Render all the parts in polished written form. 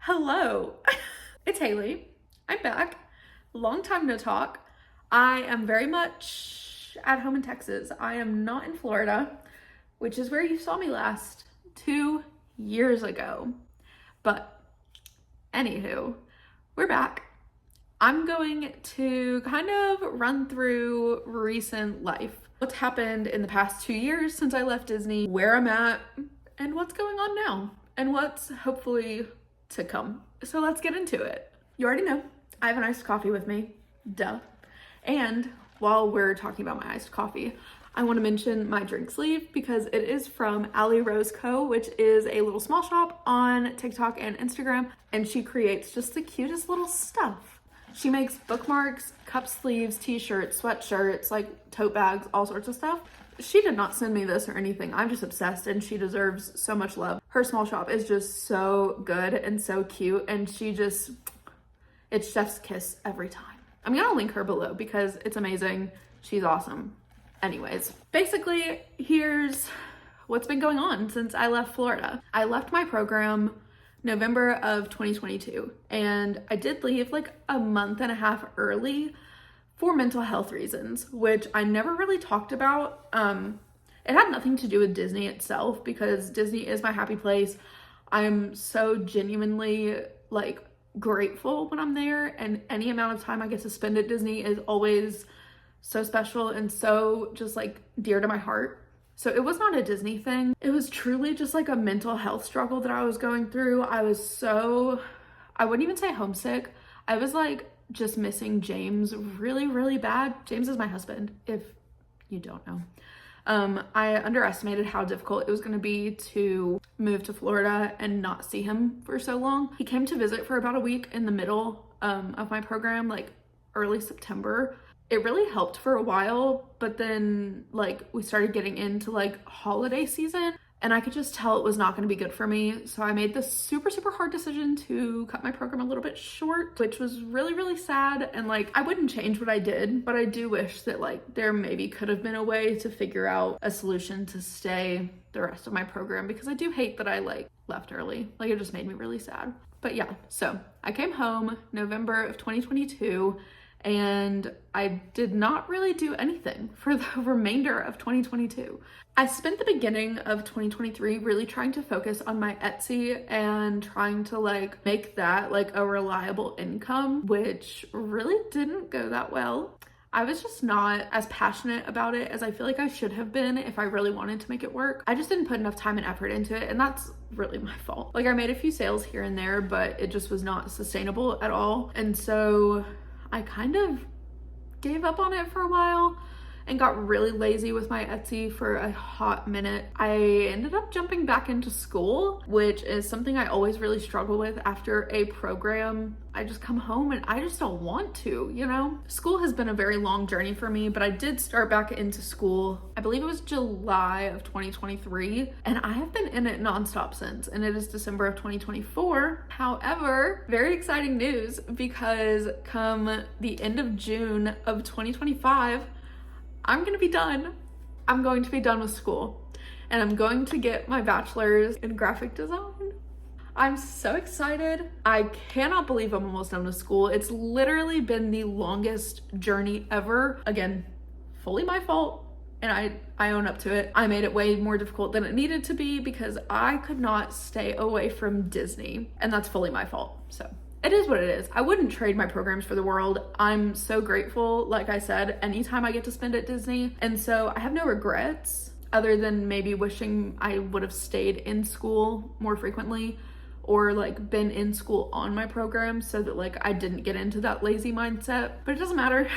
Hello, it's Haley. I'm back. Long time no talk. I am very much at home in Texas. I am not in Florida, which is where you saw me last 2 years ago. But anywho, we're back. I'm going to kind of run through recent life. What's happened in the past 2 years since I left Disney, where I'm at, and what's going on now, and what's hopefully to come. So let's get into it. You already know, I have an iced coffee with me, duh. And while we're talking about my iced coffee, I want to mention my drink sleeve because it is from Allie Co., which is a little small shop on TikTok and Instagram, and she creates just the cutest little stuff. She makes bookmarks, cup sleeves, t-shirts, sweatshirts, like tote bags, all sorts of stuff. She did not send me this or anything. I'm just obsessed and she deserves so much love. Her small shop is just so good and so cute, and it's chef's kiss every time. I'm gonna link her below because it's amazing. She's awesome. Anyways, basically, here's what's been going on since I left Florida. I left my program November of 2022, and I did leave like a month and a half early for mental health reasons, which I never really talked about. It had nothing to do with Disney itself because Disney is my happy place. I'm so genuinely like grateful when I'm there, and any amount of time I get to spend at Disney is always so special and so just like dear to my heart. So it was not a Disney thing. It was truly just like a mental health struggle that I was going through. I wouldn't even say homesick. I was like just missing James really, really bad. James is my husband, if you don't know. I underestimated how difficult it was going to be to move to Florida and not see him for so long. He came to visit for about a week in the middle of my program, like early September. It really helped for a while, but then like we started getting into like holiday season and I could just tell it was not going to be good for me. So I made this super, super hard decision to cut my program a little bit short, which was really, really sad. And like, I wouldn't change what I did, but I do wish that like there maybe could have been a way to figure out a solution to stay the rest of my program, because I do hate that I like left early. Like it just made me really sad. But yeah, so I came home November of 2022 and I did not really do anything for the remainder of 2022. I spent the beginning of 2023 really trying to focus on my Etsy and trying to like make that like a reliable income, which really didn't go that well. I was just not as passionate about it as I feel like I should have been if I really wanted to make it work. I just didn't put enough time and effort into it, and that's really my fault. Like I made a few sales here and there, but it just was not sustainable at all. And so I kind of gave up on it for a while and got really lazy with my Etsy for a hot minute. I ended up jumping back into school, which is something I always really struggle with after a program. I just come home and I just don't want to, you know? School has been a very long journey for me, but I did start back into school. I believe it was July of 2023, and I have been in it nonstop since, and it is December of 2024. However, very exciting news, because come the end of June of 2025, I'm gonna be done. I'm going to be done with school, and I'm going to get my bachelor's in graphic design. I'm so excited. I cannot believe I'm almost done with school. It's literally been the longest journey ever. Again, fully my fault, and I own up to it. I made it way more difficult than it needed to be because I could not stay away from Disney, and that's fully my fault. So it is what it is. I wouldn't trade my programs for the world. I'm so grateful, like I said, anytime I get to spend at Disney. And so I have no regrets other than maybe wishing I would have stayed in school more frequently, or like been in school on my program so that like I didn't get into that lazy mindset. But it doesn't matter.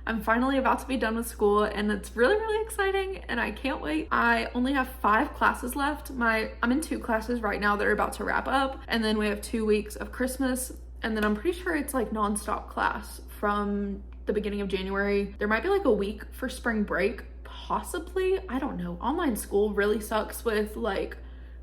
I'm finally about to be done with school, and it's really, really exciting, and I can't wait. I only have 5 classes left. I'm in 2 classes right now that are about to wrap up, and then we have 2 weeks of Christmas, and then I'm pretty sure it's like nonstop class from the beginning of January. There might be like a week for spring break, possibly. I don't know. Online school really sucks with like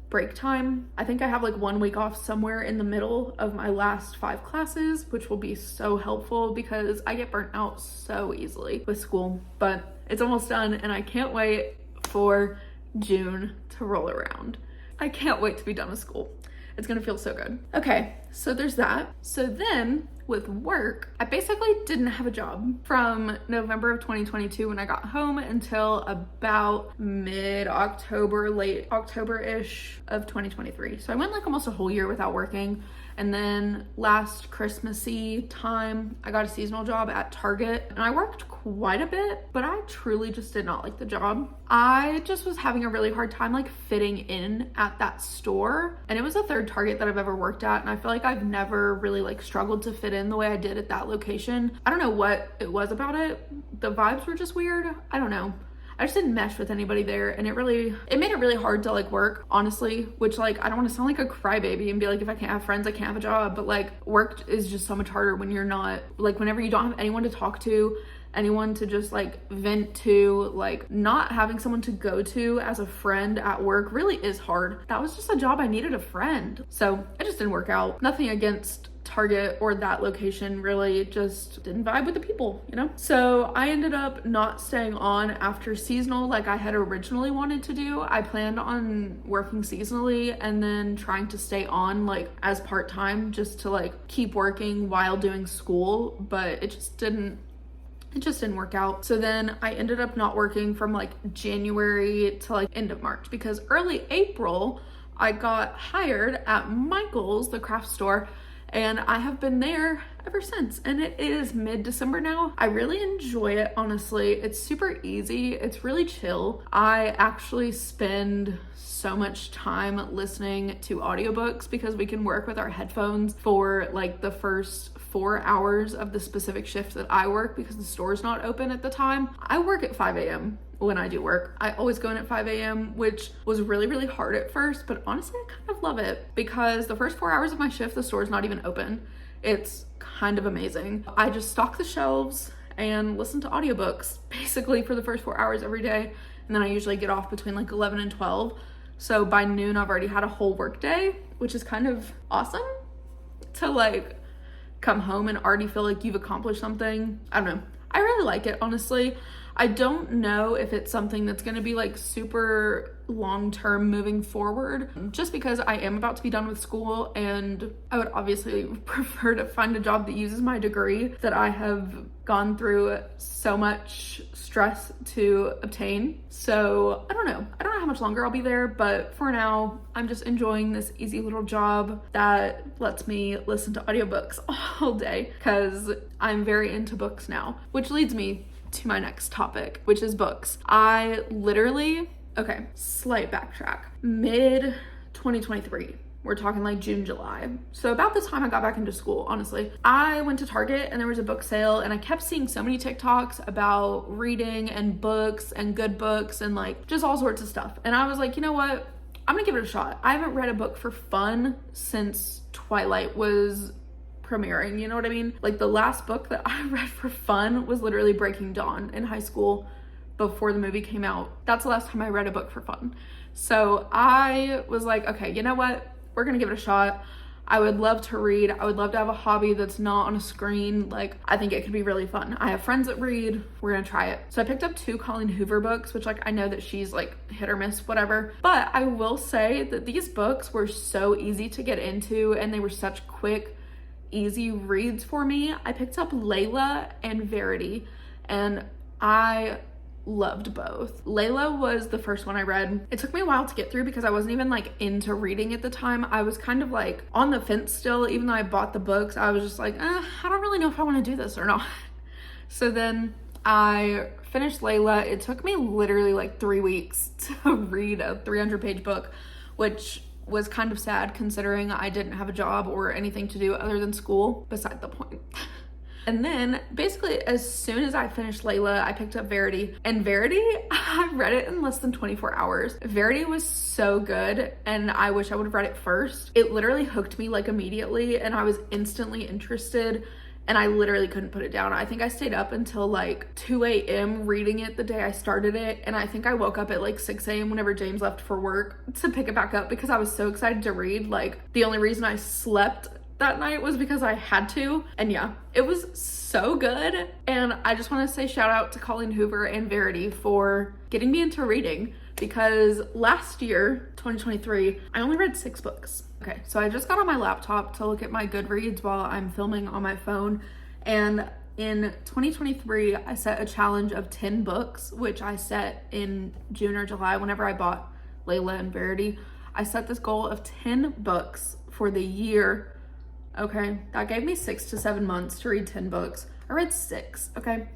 break time. I think I have like 1 week off somewhere in the middle of my last 5 classes, which will be so helpful because I get burnt out so easily with school. But it's almost done, and I can't wait for June to roll around. I can't wait to be done with school. It's gonna feel so good. Okay, so there's that. So then with work, I basically didn't have a job from November of 2022 when I got home until about mid-October, late October-ish of 2023. So I went like almost a whole year without working. And then last Christmassy time, I got a seasonal job at Target and I worked quite a bit, but I truly just did not like the job. I just was having a really hard time like fitting in at that store. And it was the third Target that I've ever worked at. And I feel like I've never really like struggled to fit in the way I did at that location. I don't know what it was about it. The vibes were just weird. I don't know. I just didn't mesh with anybody there, and it made it really hard to like work, honestly, which like I don't want to sound like a crybaby and be like, if I can't have friends, I can't have a job, but like work is just so much harder when you're not, like whenever you don't have anyone to talk to, anyone to just like vent to, like not having someone to go to as a friend at work really is hard. That was just a job I needed a friend. So it just didn't work out. Nothing against Target or that location, really just didn't vibe with the people, you know? So I ended up not staying on after seasonal like I had originally wanted to do. I planned on working seasonally and then trying to stay on like as part-time just to like keep working while doing school, but it just didn't work out. So then I ended up not working from like January to like end of March, because early April I got hired at Michael's, the craft store, and I have been there ever since, and it is mid-December now. I really enjoy it, honestly. It's super easy. It's really chill. I actually spend so much time listening to audiobooks because we can work with our headphones for like the first 4 hours of the specific shift that I work because the store's not open at the time. I work at 5 a.m. when I do work. I always go in at 5 a.m., which was really, really hard at first, but honestly, I kind of love it because the first 4 hours of my shift, the store's not even open. It's kind of amazing. I just stock the shelves and listen to audiobooks basically for the first 4 hours every day. And then I usually get off between like 11 and 12. So by noon, I've already had a whole work day, which is kind of awesome to like come home and already feel like you've accomplished something. I don't know. I really like it, honestly. I don't know if it's something that's going to be like super long-term moving forward, just because I am about to be done with school and I would obviously prefer to find a job that uses my degree that I have gone through so much stress to obtain. So I don't know how much longer I'll be there, but for now I'm just enjoying this easy little job that lets me listen to audiobooks all day because I'm very into books now, which leads me to my next topic, which is books. I literally, okay, slight backtrack, mid 2023. We're talking like June, July. So about the time I got back into school, honestly, I went to Target and there was a book sale and I kept seeing so many TikToks about reading and books and good books and like just all sorts of stuff. And I was like, you know what? I'm gonna give it a shot. I haven't read a book for fun since Twilight was premiering, you know what I mean? Like the last book that I read for fun was literally Breaking Dawn in high school before the movie came out. That's the last time I read a book for fun. So I was like, okay, you know what? We're gonna give it a shot. I would love to read. I would love to have a hobby that's not on a screen. Like, I think it could be really fun. I have friends that read. We're gonna try it. So I picked up 2 Colleen Hoover books, which like I know that she's like hit or miss, whatever. But I will say that these books were so easy to get into and they were such quick, easy reads for me. I picked up Layla and Verity and I loved both. Layla was the first one I read. It took me a while to get through because I wasn't even like into reading at the time. I was kind of like on the fence still, even though I bought the books. I was just like, I don't really know if I want to do this or not. So then I finished Layla. It took me literally like 3 weeks to read a 300-page book, which was kind of sad considering I didn't have a job or anything to do other than school, beside the point. And then basically as soon as I finished Layla, I picked up Verity. And Verity, I read it in less than 24 hours. Verity was so good and I wish I would have read it first. It literally hooked me like immediately and I was instantly interested and I literally couldn't put it down. I think I stayed up until like 2 a.m. reading it the day I started it. And I think I woke up at like 6 a.m. whenever James left for work to pick it back up because I was so excited to read. Like the only reason I slept that night was because I had to. And yeah, it was so good. And I just want to say shout out to Colleen Hoover and Verity for getting me into reading because last year, 2023, I only read 6 books. Okay, so I just got on my laptop to look at my Goodreads while I'm filming on my phone, and in 2023, I set a challenge of 10 books, which I set in June or July whenever I bought Layla and Verity. I set this goal of 10 books for the year. Okay, that gave me 6 to 7 months to read 10 books. I read 6, okay?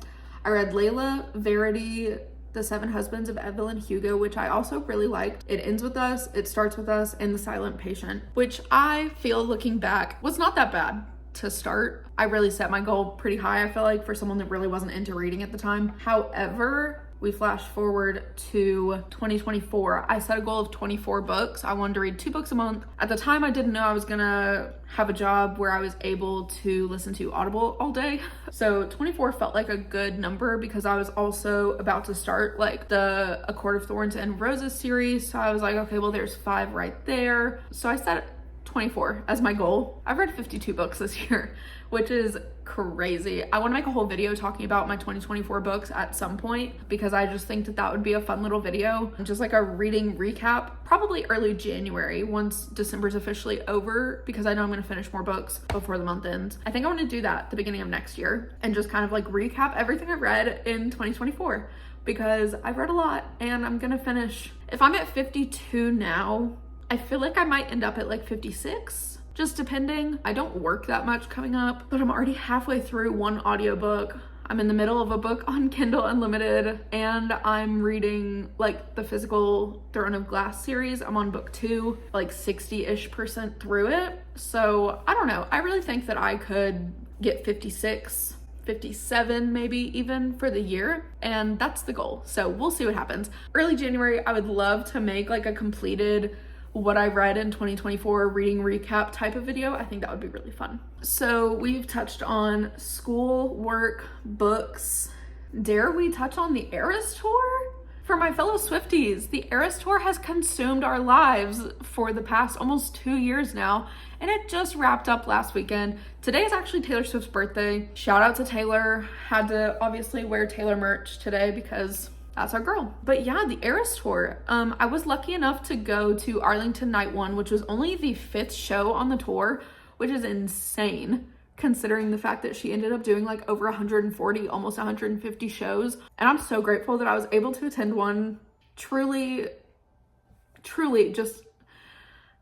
I read Layla, Verity, The 7 Husbands of Evelyn Hugo, which I also really liked. It Ends With Us, It Starts With Us, and The Silent Patient, which I feel, looking back, was not that bad to start. I really set my goal pretty high, I feel like, for someone that really wasn't into reading at the time. However, we flash forward to 2024. I set a goal of 24 books. I wanted to read 2 books a month. At the time, I didn't know I was gonna have a job where I was able to listen to Audible all day. So 24 felt like a good number because I was also about to start like the A Court of Thorns and Roses series. So I was like, okay, well, there's 5 right there. So I set 24 as my goal. I've read 52 books this year, which is crazy. I want to make a whole video talking about my 2024 books at some point because I just think that that would be a fun little video, just like a reading recap, probably early January once December's officially over, because I know I'm going to finish more books before the month ends. I think I want to do that at the beginning of next year and just kind of like recap everything I read in 2024 because I've read a lot and I'm going to finish. If I'm at 52 now, I feel like I might end up at like 56, just depending. I don't work that much coming up, but I'm already halfway through 1 audiobook. I'm in the middle of a book on Kindle Unlimited, and I'm reading like the physical Throne of Glass series. I'm on book 2, like 60-ish% through it. So I don't know. I really think that I could get 56, 57 maybe even for the year, and that's the goal. So we'll see what happens. Early January, I would love to make like a completed what I read in 2024 reading recap type of video. I think that would be really fun. So we've touched on school, work, books. Dare we touch on the Eras Tour? For my fellow Swifties, the Eras Tour has consumed our lives for the past almost 2 years now, and it just wrapped up last weekend. Today is actually Taylor Swift's birthday. Shout out to Taylor. Had to obviously wear Taylor merch today because that's our girl. But yeah, the Eras Tour. I was lucky enough to go to Arlington Night 1, which was only the 5th show on the tour, which is insane considering the fact that she ended up doing like over 140, almost 150 shows. And I'm so grateful that I was able to attend one. Truly just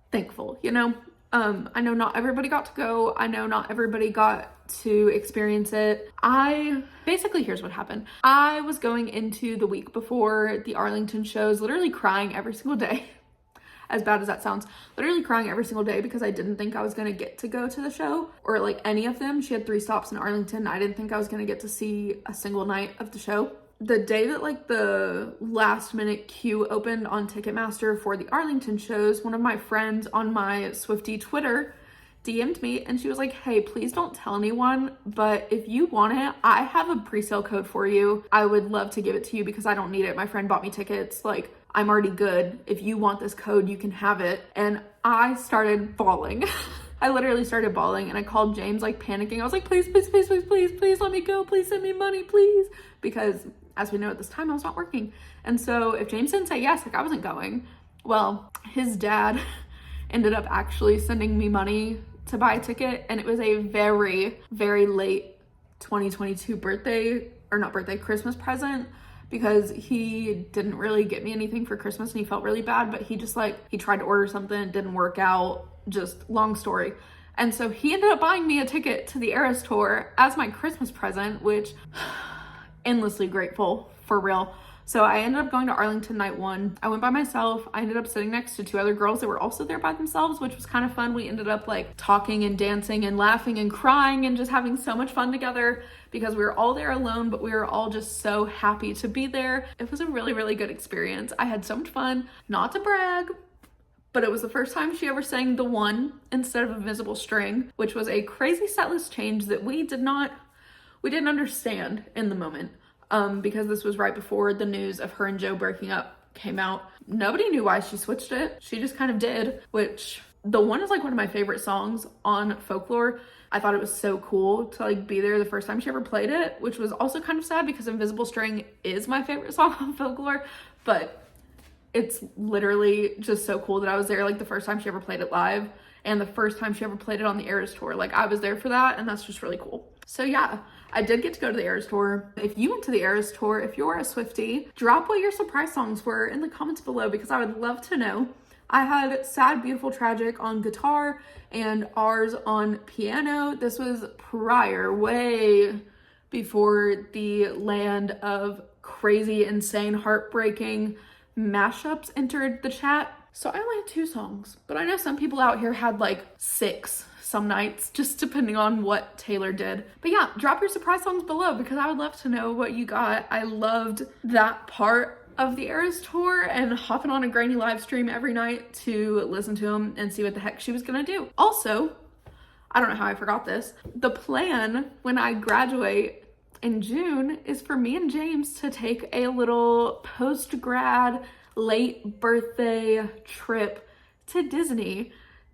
thankful, you know? I know not everybody got to go. I know not everybody got to experience it. Here's what happened. I was going into the week before the Arlington shows, literally crying every single day. As bad as that sounds, literally crying every single day because I didn't think I was gonna get to go to the show or like any of them. She had 3 stops in Arlington. I didn't think I was gonna get to see a single night of the show. The day that like the last minute queue opened on Ticketmaster for the Arlington shows, one of my friends on my Swiftie Twitter DM'd me and she was like, hey, please don't tell anyone, but if you want it, I have a pre-sale code for you. I would love to give it to you because I don't need it. My friend bought me tickets. Like, I'm already good. If you want this code, you can have it. And I started bawling. I literally started bawling and I called James like panicking. I was like, please let me go. Please send me money, please. Because as we know at this time, I was not working. And so if James didn't say yes, like I wasn't going. Well, his dad ended up actually sending me money to buy a ticket. And it was a very, very late 2022 Christmas present because he didn't really get me anything for Christmas and he felt really bad, but he tried to order something, it didn't work out, just long story. And so he ended up buying me a ticket to the Eras Tour as my Christmas present, which endlessly grateful, for real. So I ended up going to Arlington Night 1. I went by myself. I ended up sitting next to 2 other girls that were also there by themselves, which was kind of fun. We ended up like talking and dancing and laughing and crying and just having so much fun together because we were all there alone, but we were all just so happy to be there. It was a really, really good experience. I had so much fun, not to brag, but it was the first time she ever sang The One instead of Invisible String, which was a crazy setlist change that we didn't understand in the moment. Because this was right before the news of her and Joe breaking up came out. Nobody knew why she switched it. She just kind of did, which The One is like one of my favorite songs on Folklore. I thought it was so cool to like be there the first time she ever played it, which was also kind of sad because Invisible String is my favorite song on Folklore, but it's literally just so cool that I was there like the first time she ever played it live and the first time she ever played it on the Eras tour. Like I was there for that, and that's just really cool. So yeah, I did get to go to the Eras tour. If you went to the Eras tour, if you're a Swiftie, drop what your surprise songs were in the comments below because I would love to know. I had Sad, Beautiful, Tragic on guitar and Ours on piano. This was prior, way before the land of crazy, insane, heartbreaking mashups entered the chat. So I only had 2 songs, but I know some people out here had like 6 some nights, just depending on what Taylor did. But yeah, drop your surprise songs below because I would love to know what you got. I loved that part of the Eras tour and hopping on a grainy live stream every night to listen to them and see what the heck she was gonna do. Also, I don't know how I forgot this. The plan when I graduate in June is for me and James to take a little post-grad late birthday trip to Disney.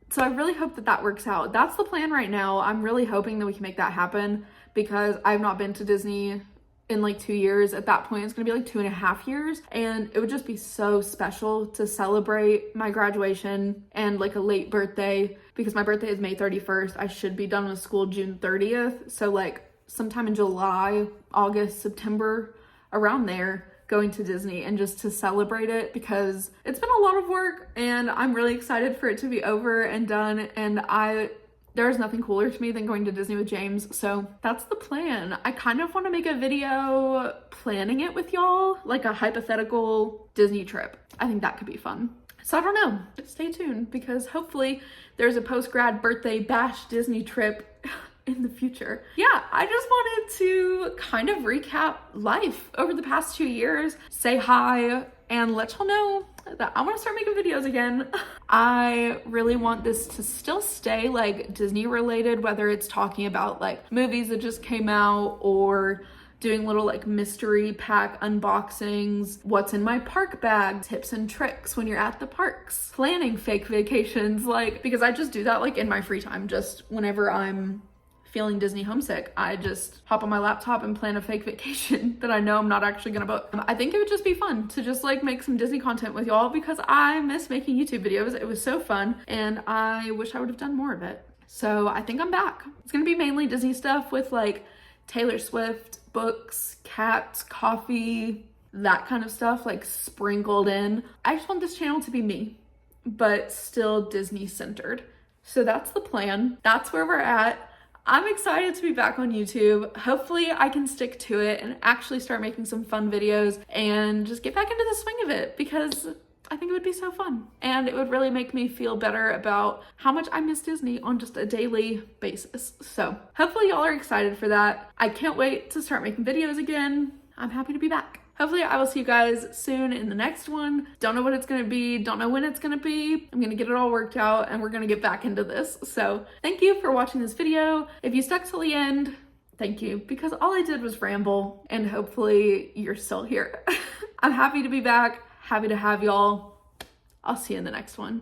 So I really hope that that works out. That's the plan right now. I'm really hoping that we can make that happen because I've not been to Disney in like 2 years. At that point, it's gonna be like 2.5 years. And it would just be so special to celebrate my graduation and like a late birthday because my birthday is May 31st. I should be done with school June 30th. So like sometime in July, August, September, around there, going to Disney and just to celebrate it because it's been a lot of work and I'm really excited for it to be over and done. And there's nothing cooler to me than going to Disney with James. So that's the plan. I kind of want to make a video planning it with y'all, like a hypothetical Disney trip. I think that could be fun. So I don't know, stay tuned because hopefully there's a post-grad birthday bash Disney trip in the future. Yeah, I just wanted to kind of recap life over the past 2 years, say hi, and let y'all know that I want to start making videos again. I really want this to still stay like Disney related, whether it's talking about like movies that just came out or doing little like mystery pack unboxings, what's in my park bag, tips and tricks when you're at the parks, planning fake vacations, like because I just do that like in my free time, just whenever I'm feeling Disney homesick, I just hop on my laptop and plan a fake vacation that I know I'm not actually gonna book. I think it would just be fun to just like make some Disney content with y'all because I miss making YouTube videos. It was so fun and I wish I would have done more of it. So I think I'm back. It's gonna be mainly Disney stuff with like Taylor Swift, books, cats, coffee, that kind of stuff like sprinkled in. I just want this channel to be me, but still Disney centered. So that's the plan. That's where we're at. I'm excited to be back on YouTube. Hopefully I can stick to it and actually start making some fun videos and just get back into the swing of it because I think it would be so fun. And it would really make me feel better about how much I miss Disney on just a daily basis. So hopefully y'all are excited for that. I can't wait to start making videos again. I'm happy to be back. Hopefully I will see you guys soon in the next one. Don't know what it's gonna be, don't know when it's gonna be. I'm gonna get it all worked out and we're gonna get back into this. So thank you for watching this video. If you stuck till the end, thank you, because all I did was ramble and hopefully you're still here. I'm happy to be back, happy to have y'all. I'll see you in the next one.